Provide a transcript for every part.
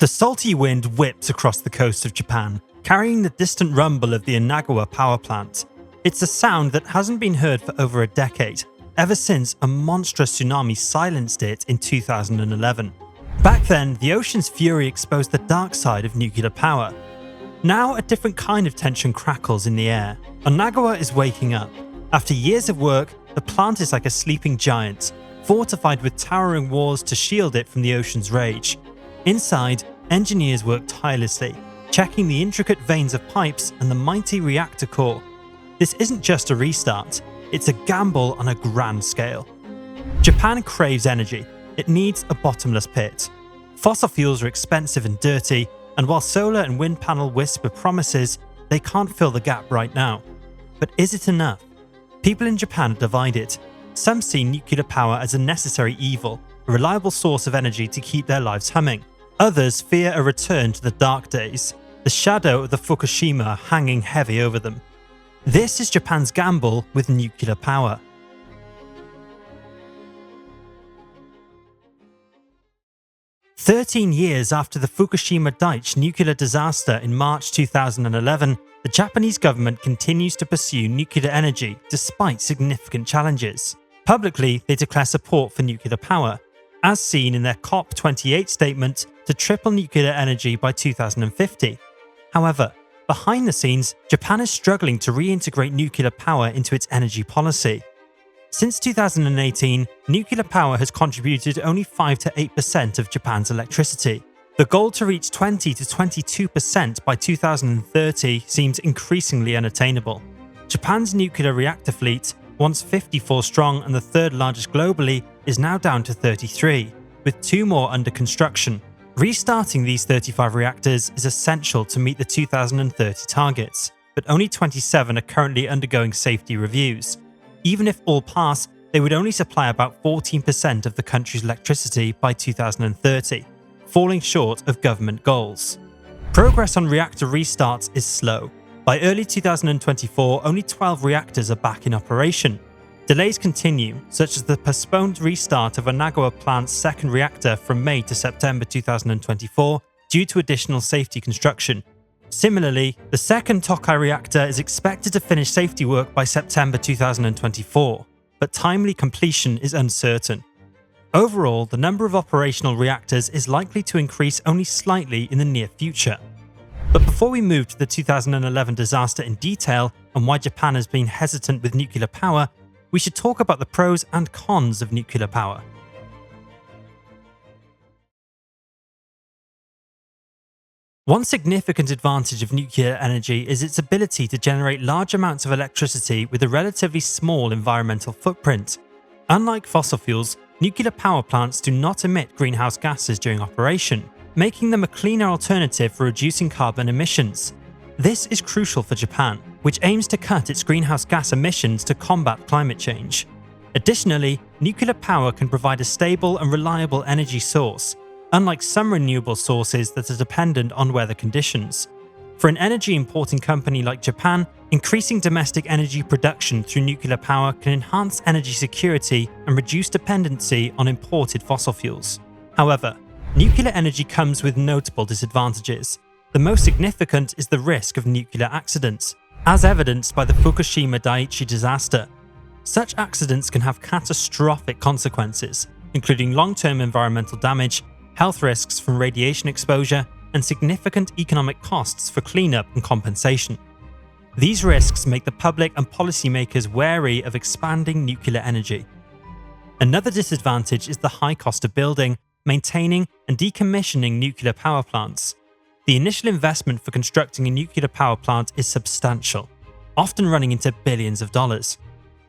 The salty wind whips across the coast of Japan, carrying the distant rumble of the Inagawa power plant. It's a sound that hasn't been heard for over a decade, ever since a monstrous tsunami silenced it in 2011. Back then, the ocean's fury exposed the dark side of nuclear power. Now, a different kind of tension crackles in the air. Inagawa is waking up. After years of work, the plant is like a sleeping giant, fortified with towering walls to shield it from the ocean's rage. Inside, engineers work tirelessly, checking the intricate veins of pipes and the mighty reactor core. This isn't just a restart, it's a gamble on a grand scale. Japan craves energy. It needs a bottomless pit. Fossil fuels are expensive and dirty, and while solar and wind panel whisper promises, they can't fill the gap right now. But is it enough? People in Japan are divided. Some see nuclear power as a necessary evil, a reliable source of energy to keep their lives humming. Others fear a return to the dark days, the shadow of the Fukushima hanging heavy over them. This is Japan's gamble with nuclear power. "13 years after the Fukushima Daiichi nuclear disaster in March 2011, the Japanese government continues to pursue nuclear energy despite significant challenges. Publicly, they declare support for nuclear power, as seen in their COP28 statement to triple nuclear energy by 2050. However, behind the scenes, Japan is struggling to reintegrate nuclear power into its energy policy. Since 2018, nuclear power has contributed only 5 to 8% of Japan's electricity. The goal to reach 20 to 22% by 2030 seems increasingly unattainable. Japan's nuclear reactor fleet, once 54 strong and the third largest globally, is now down to 33, with 2 more under construction. Restarting these 35 reactors is essential to meet the 2030 targets, but only 27 are currently undergoing safety reviews. Even if all pass, they would only supply about 14% of the country's electricity by 2030, falling short of government goals. Progress on reactor restarts is slow. By early 2024, only 12 reactors are back in operation. Delays continue, such as the postponed restart of Inagawa plant's second reactor from May to September 2024 due to additional safety construction. Similarly, the second Tokai reactor is expected to finish safety work by September 2024, but timely completion is uncertain. Overall, the number of operational reactors is likely to increase only slightly in the near future. But before we move to the 2011 disaster in detail and why Japan has been hesitant with nuclear power, we should talk about the pros and cons of nuclear power. One significant advantage of nuclear energy is its ability to generate large amounts of electricity with a relatively small environmental footprint. Unlike fossil fuels, nuclear power plants do not emit greenhouse gases during operation, making them a cleaner alternative for reducing carbon emissions. This is crucial for Japan, which aims to cut its greenhouse gas emissions to combat climate change. Additionally, nuclear power can provide a stable and reliable energy source, unlike some renewable sources that are dependent on weather conditions. For an energy importing company like Japan, increasing domestic energy production through nuclear power can enhance energy security and reduce dependency on imported fossil fuels. However, nuclear energy comes with notable disadvantages. The most significant is the risk of nuclear accidents, as evidenced by the Fukushima Daiichi disaster. Such accidents can have catastrophic consequences, including long-term environmental damage, health risks from radiation exposure, and significant economic costs for cleanup and compensation. These risks make the public and policymakers wary of expanding nuclear energy. Another disadvantage is the high cost of building, maintaining, and decommissioning nuclear power plants. The initial investment for constructing a nuclear power plant is substantial, often running into billions of dollars.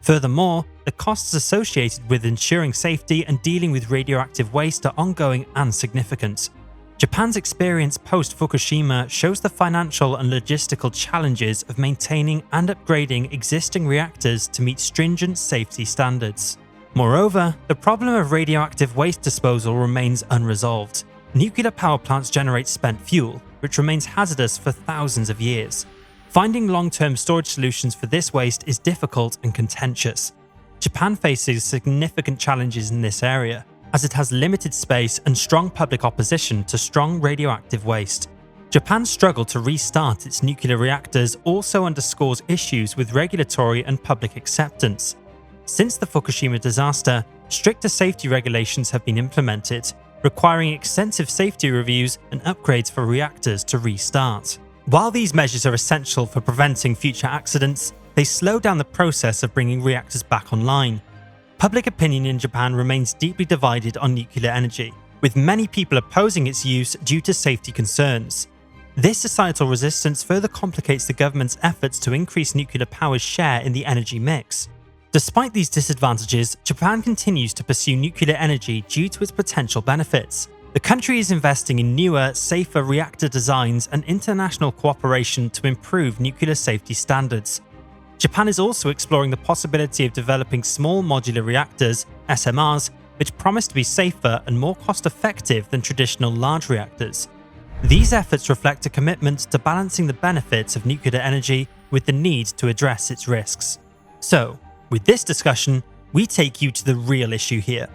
Furthermore, the costs associated with ensuring safety and dealing with radioactive waste are ongoing and significant. Japan's experience post-Fukushima shows the financial and logistical challenges of maintaining and upgrading existing reactors to meet stringent safety standards. Moreover, the problem of radioactive waste disposal remains unresolved. Nuclear power plants generate spent fuel, which remains hazardous for thousands of years. Finding long-term storage solutions for this waste is difficult and contentious. Japan faces significant challenges in this area. as it has limited space and strong public opposition to strong radioactive waste. Japan's struggle to restart its nuclear reactors also underscores issues with regulatory and public acceptance. Since the Fukushima disaster, stricter safety regulations have been implemented, requiring extensive safety reviews and upgrades for reactors to restart. While these measures are essential for preventing future accidents, they slow down the process of bringing reactors back online. Public opinion in Japan remains deeply divided on nuclear energy, with many people opposing its use due to safety concerns. This societal resistance further complicates the government's efforts to increase nuclear power's share in the energy mix. Despite these disadvantages, Japan continues to pursue nuclear energy due to its potential benefits. The country is investing in newer, safer reactor designs and international cooperation to improve nuclear safety standards. Japan is also exploring the possibility of developing small modular reactors, SMRs, which promise to be safer and more cost-effective than traditional large reactors. These efforts reflect a commitment to balancing the benefits of nuclear energy with the need to address its risks. So, with this discussion, we take you to the real issue here.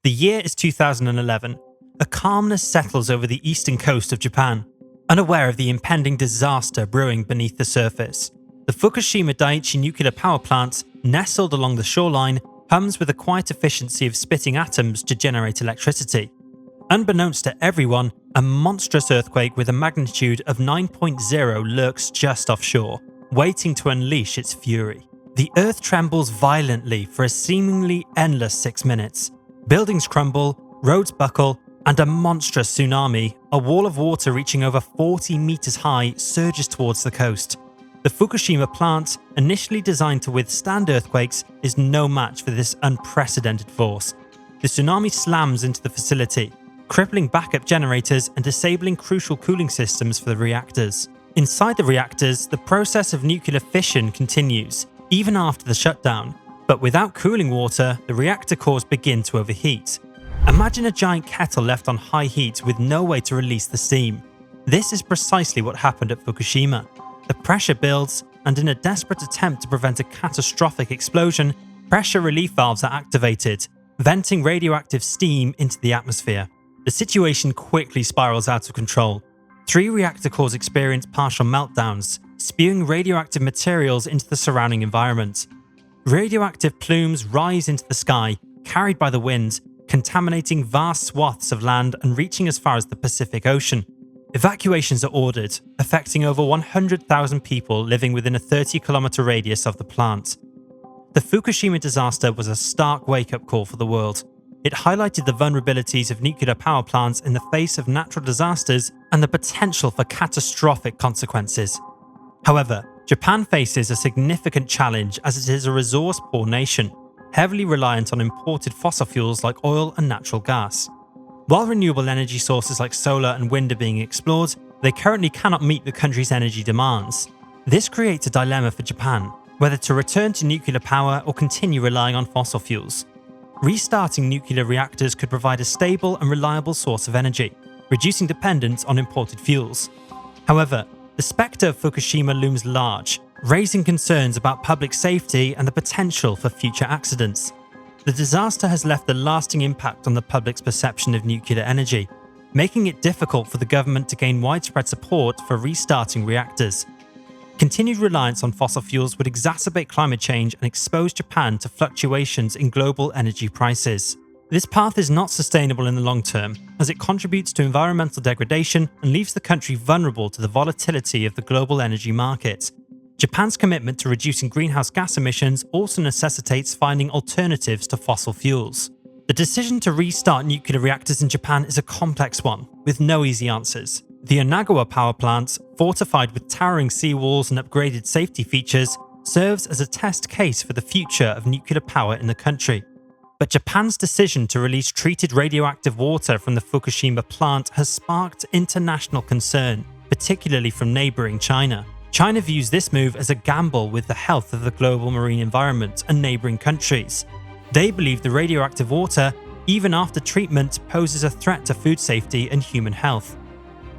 The year is 2011. A calmness settles over the eastern coast of Japan, unaware of the impending disaster brewing beneath the surface. The Fukushima Daiichi nuclear power plant, nestled along the shoreline, hums with a quiet efficiency of spitting atoms to generate electricity. Unbeknownst to everyone, a monstrous earthquake with a magnitude of 9.0 lurks just offshore, waiting to unleash its fury. The earth trembles violently for a seemingly endless 6 minutes. Buildings crumble, roads buckle, and a monstrous tsunami, a wall of water reaching over 40 meters high, surges towards the coast. The Fukushima plant, initially designed to withstand earthquakes, is no match for this unprecedented force. The tsunami slams into the facility, crippling backup generators and disabling crucial cooling systems for the reactors. Inside the reactors, the process of nuclear fission continues, even after the shutdown, but without cooling water, the reactor cores begin to overheat. Imagine a giant kettle left on high heat with no way to release the steam. This is precisely what happened at Fukushima. The pressure builds, and in a desperate attempt to prevent a catastrophic explosion, pressure relief valves are activated, venting radioactive steam into the atmosphere. The situation quickly spirals out of control. 3 reactor cores experience partial meltdowns, spewing radioactive materials into the surrounding environment. Radioactive plumes rise into the sky, carried by the wind, contaminating vast swaths of land and reaching as far as the Pacific Ocean. Evacuations are ordered, affecting over 100,000 people living within a 30-kilometer radius of the plant. The Fukushima disaster was a stark wake-up call for the world. It highlighted the vulnerabilities of nuclear power plants in the face of natural disasters and the potential for catastrophic consequences. However, Japan faces a significant challenge as it is a resource-poor nation, heavily reliant on imported fossil fuels like oil and natural gas. While renewable energy sources like solar and wind are being explored, they currently cannot meet the country's energy demands. This creates a dilemma for Japan, whether to return to nuclear power or continue relying on fossil fuels. Restarting nuclear reactors could provide a stable and reliable source of energy, reducing dependence on imported fuels. However, the spectre of Fukushima looms large, raising concerns about public safety and the potential for future accidents. The disaster has left a lasting impact on the public's perception of nuclear energy, making it difficult for the government to gain widespread support for restarting reactors. Continued reliance on fossil fuels would exacerbate climate change and expose Japan to fluctuations in global energy prices. This path is not sustainable in the long term, as it contributes to environmental degradation and leaves the country vulnerable to the volatility of the global energy market. Japan's commitment to reducing greenhouse gas emissions also necessitates finding alternatives to fossil fuels. The decision to restart nuclear reactors in Japan is a complex one, with no easy answers. The Onagawa power plant, fortified with towering seawalls and upgraded safety features, serves as a test case for the future of nuclear power in the country. But Japan's decision to release treated radioactive water from the Fukushima plant has sparked international concern, particularly from neighbouring China. China views this move as a gamble with the health of the global marine environment and neighbouring countries. They believe the radioactive water, even after treatment, poses a threat to food safety and human health.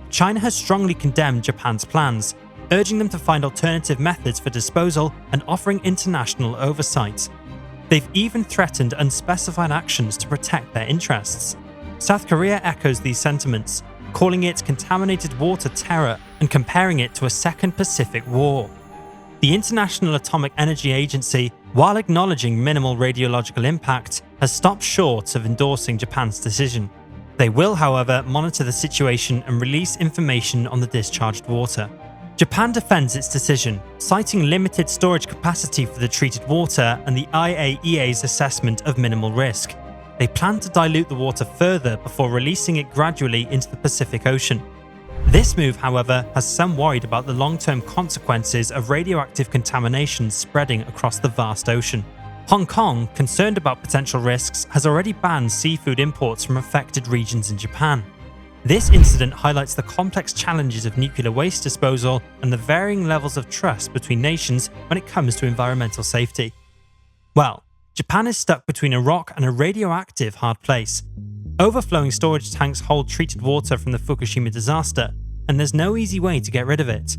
China has strongly condemned Japan's plans, urging them to find alternative methods for disposal and offering international oversight. They've even threatened unspecified actions to protect their interests. South Korea echoes these sentiments, calling it contaminated water terror and comparing it to a second Pacific War. The International Atomic Energy Agency, while acknowledging minimal radiological impact, has stopped short of endorsing Japan's decision. They will, however, monitor the situation and release information on the discharged water. Japan defends its decision, citing limited storage capacity for the treated water and the IAEA's assessment of minimal risk. They plan to dilute the water further before releasing it gradually into the Pacific Ocean. This move, however, has some worried about the long-term consequences of radioactive contamination spreading across the vast ocean. Hong Kong, concerned about potential risks, has already banned seafood imports from affected regions in Japan. This incident highlights the complex challenges of nuclear waste disposal and the varying levels of trust between nations when it comes to environmental safety. Well, Japan is stuck between a rock and a radioactive hard place. Overflowing storage tanks hold treated water from the Fukushima disaster, and there's no easy way to get rid of it.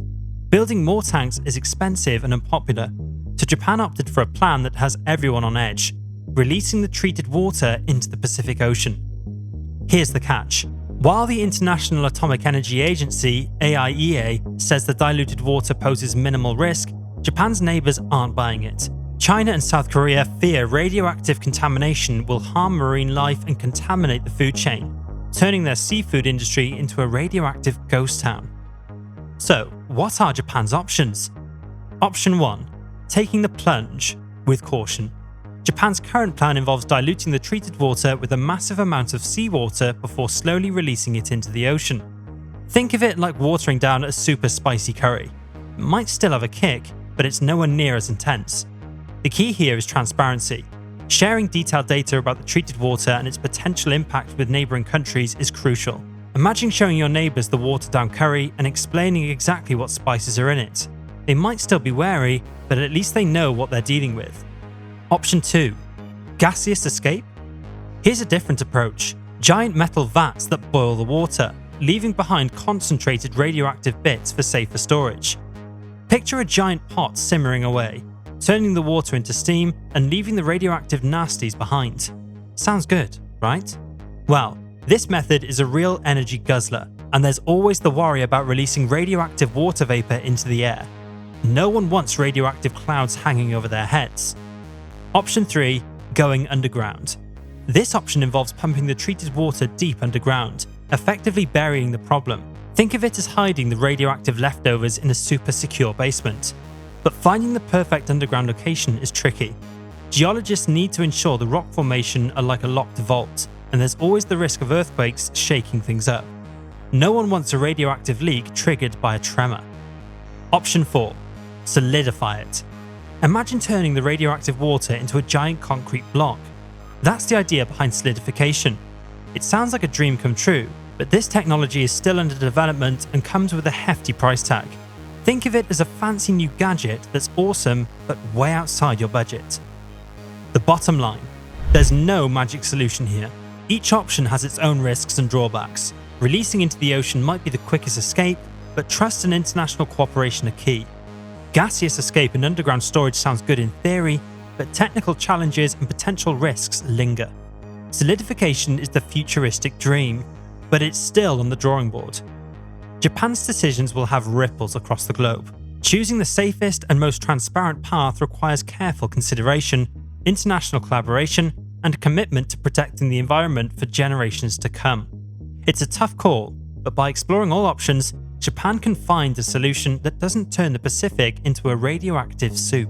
Building more tanks is expensive and unpopular, so Japan opted for a plan that has everyone on edge, releasing the treated water into the Pacific Ocean. Here's the catch. While the International Atomic Energy Agency, AIEA, says the diluted water poses minimal risk, Japan's neighbours aren't buying it. China and South Korea fear radioactive contamination will harm marine life and contaminate the food chain, turning their seafood industry into a radioactive ghost town. So, what are Japan's options? Option 1. Taking the plunge with caution. Japan's current plan involves diluting the treated water with a massive amount of seawater before slowly releasing it into the ocean. Think of it like watering down a super spicy curry. It might still have a kick, but it's nowhere near as intense. The key here is transparency. Sharing detailed data about the treated water and its potential impact with neighbouring countries is crucial. Imagine showing your neighbours the watered down curry and explaining exactly what spices are in it. They might still be wary, but at least they know what they're dealing with. Option 2. Gaseous escape? Here's a different approach. Giant metal vats that boil the water, leaving behind concentrated radioactive bits for safer storage. Picture a giant pot simmering away, turning the water into steam and leaving the radioactive nasties behind. Sounds good, right? Well, this method is a real energy guzzler, and there's always the worry about releasing radioactive water vapor into the air. No one wants radioactive clouds hanging over their heads. Option 3. Going underground. This option involves pumping the treated water deep underground, effectively burying the problem. Think of it as hiding the radioactive leftovers in a super secure basement. But finding the perfect underground location is tricky. Geologists need to ensure the rock formation are like a locked vault, and there's always the risk of earthquakes shaking things up. No one wants a radioactive leak triggered by a tremor. Option 4. Solidify it. Imagine turning the radioactive water into a giant concrete block. That's the idea behind solidification. It sounds like a dream come true, but this technology is still under development and comes with a hefty price tag. Think of it as a fancy new gadget that's awesome, but way outside your budget. The bottom line, there's no magic solution here. Each option has its own risks and drawbacks. Releasing into the ocean might be the quickest escape, but trust and international cooperation are key. Gaseous escape and underground storage sounds good in theory, but technical challenges and potential risks linger. Solidification is the futuristic dream, but it's still on the drawing board. Japan's decisions will have ripples across the globe. Choosing the safest and most transparent path requires careful consideration, international collaboration, and a commitment to protecting the environment for generations to come. It's a tough call, but by exploring all options, Japan can find a solution that doesn't turn the Pacific into a radioactive soup.